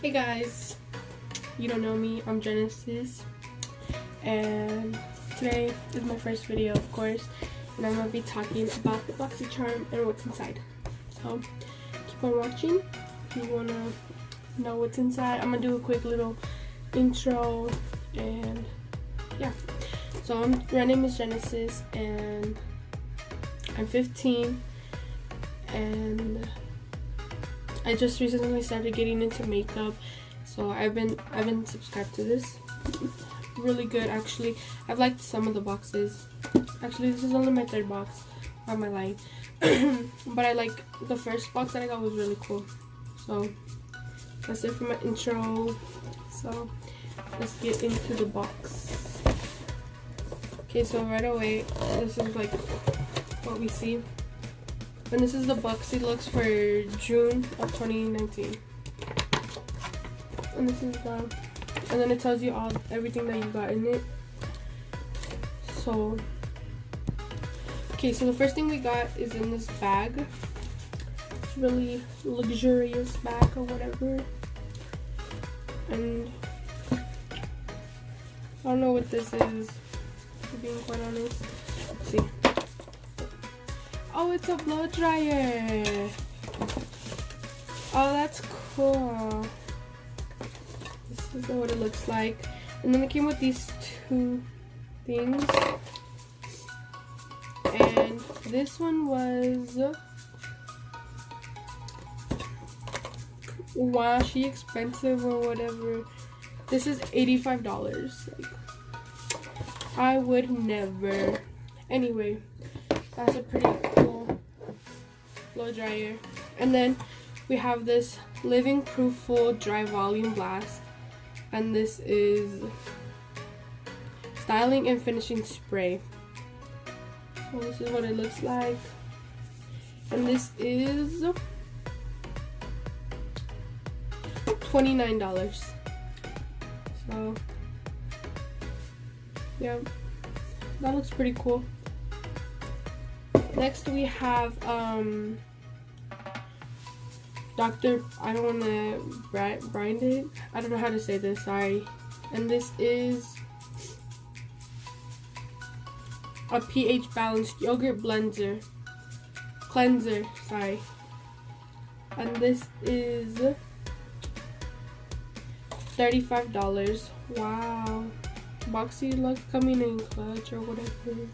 Hey guys, you don't know me, I'm Genesis, and today is my first video, of course, and I'm going to be talking about the BoxyCharm and what's inside. So keep on watching if you want to know what's inside. I'm going to do a quick little intro, and yeah. So my name is Genesis, and I'm 15, and I just recently started getting into makeup, so I've been subscribed to this. Really good, actually. I've liked some of the boxes. Actually, this is only my third box. Why am I lying? But I like the first box that I got was really cool. So that's it for my intro. So let's get into the box. Okay, so right away, this is like what we see. And this is the Boxyluxe for June of 2019. And this is and then it tells you everything that you got in it. So, okay, so the first thing we got is in this bag. It's really luxurious bag or whatever. And I don't know what this is, to be quite honest. Let's see. Oh, it's a blow dryer. Oh, that's cool. This is what it looks like. And then it came with these two things. And this one was washi expensive or whatever. This is $85. Like, I would never. Anyway, that's a pretty cool blow dryer. And then we have this Living Proof Full Dry Volume Blast, and this is styling and finishing spray. So this is what it looks like, and this is $29. So yeah, that looks pretty cool. Next we have Dr. I don't want to bind it. I don't know how to say this, sorry. And this is a pH balanced yogurt cleanser, sorry. And this is $35. Wow. Boxyluxe coming in clutch or whatever.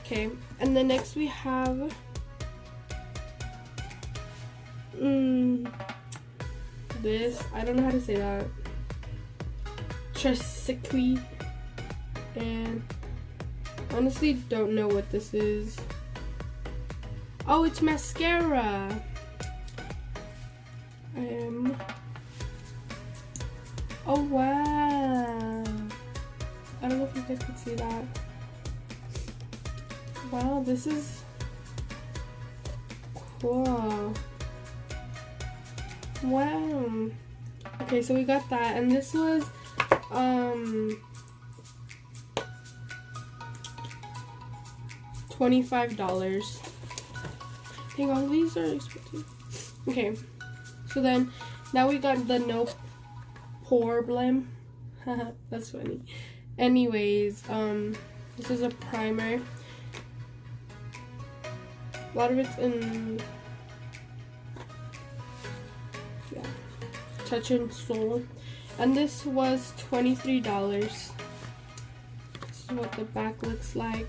Okay, and then next we have this, I don't know how to say that, tricycle, and honestly don't know what this is. Oh, it's mascara. Oh wow, I don't know if you guys can see that. Wow, this is cool. Wow. Okay, so we got that, and this was $25. Hang on, these are expensive. Okay, so then now we got the no problem. That's funny. Anyways, this is a primer. A lot of it's in Touch and Soul, and this was $23. This is what the back looks like.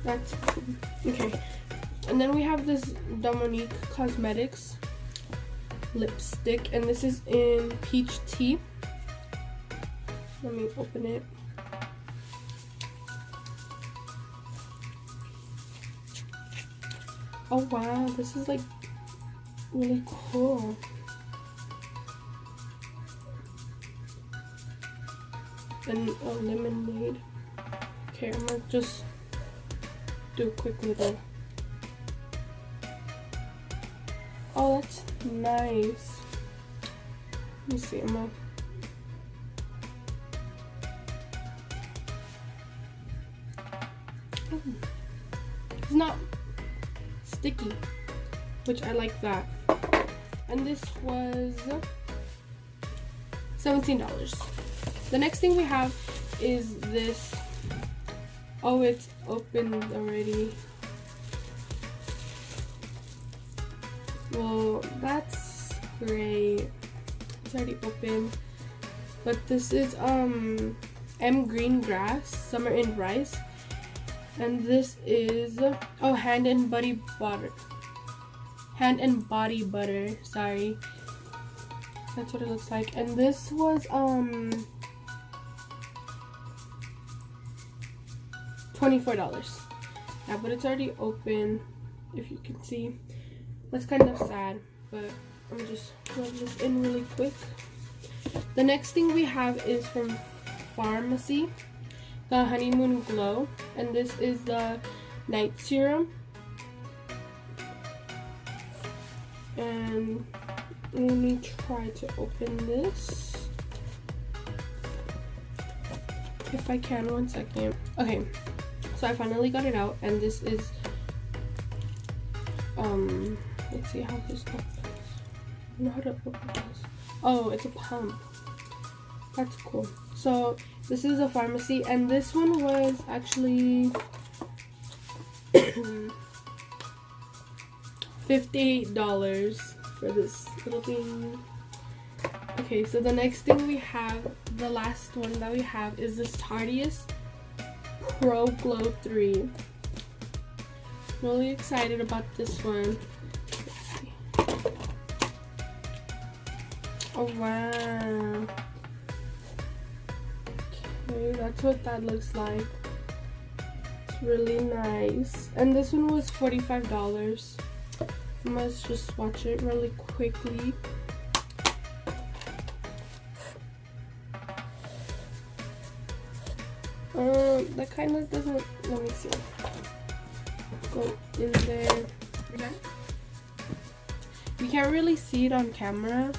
That's cool. Okay, and then we have this Dominique Cosmetics lipstick, and this is in Peach Tea. Let me open it. Oh wow, this is like really cool. And a lemonade. Okay, I'm gonna just do a quick little. Oh, that's nice. Let me see, I'm gonna. It's not sticky, which I like that. and this was $17. The next thing we have is this. Oh, it's opened already. Well, that's great. It's already open. But this is M Green Grass Summer in Rice. And this is hand and body butter. Hand and body butter, sorry. That's what it looks like. And this was $24. Yeah, but it's already open, if you can see. That's kind of sad, but I'm just rub this in really quick. The next thing we have is from Pharmacy, the Honeymoon Glow, and this is the night serum. And let me try to open this if I can. 1 second. Okay, so I finally got it out, and this is let's see how this opens. I don't know how to open this. Oh, it's a pump. That's cool. So this is a Pharmacy, and this one was actually $58 for this little thing. Okay, so the next thing we have, the last one that we have, is this Tardius Pro Glow 3. Really excited about this one. Oh wow. Okay, that's what that looks like. It's really nice. And this one was $45. I must just swatch it really quickly. That kind of doesn't, let me see. Go in there. Okay. You can't really see it on camera,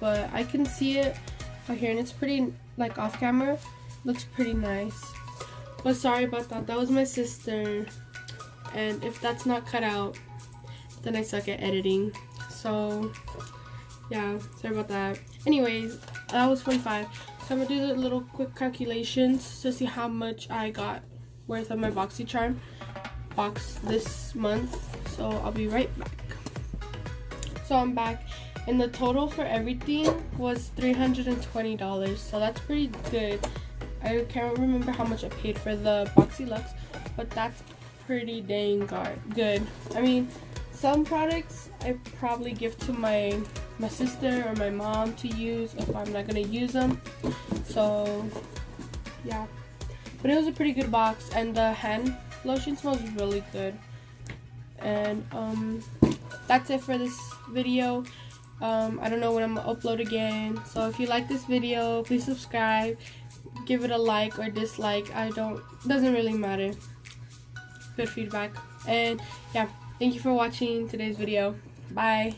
but I can see it out here, and it's pretty, like, off camera. Looks pretty nice. But sorry about that. That was my sister, and if that's not cut out, then I suck at editing. So yeah, sorry about that. Anyways, that was 45. So I'm gonna do the little quick calculations to see how much I got worth of my Boxycharm box this month. So I'll be right back. So I'm back, and the total for everything was $320. So that's pretty good. I can't remember how much I paid for the Boxyluxe, but that's pretty dang good. I mean, some products I probably give to my sister or my mom to use if I'm not gonna use them. So yeah, but it was a pretty good box, and the hand lotion smells really good. And that's it for this video. I don't know when I'm gonna upload again, so if you like this video, please subscribe, give it a like or dislike. Doesn't really matter. Good feedback. And yeah, thank you for watching today's video. Bye.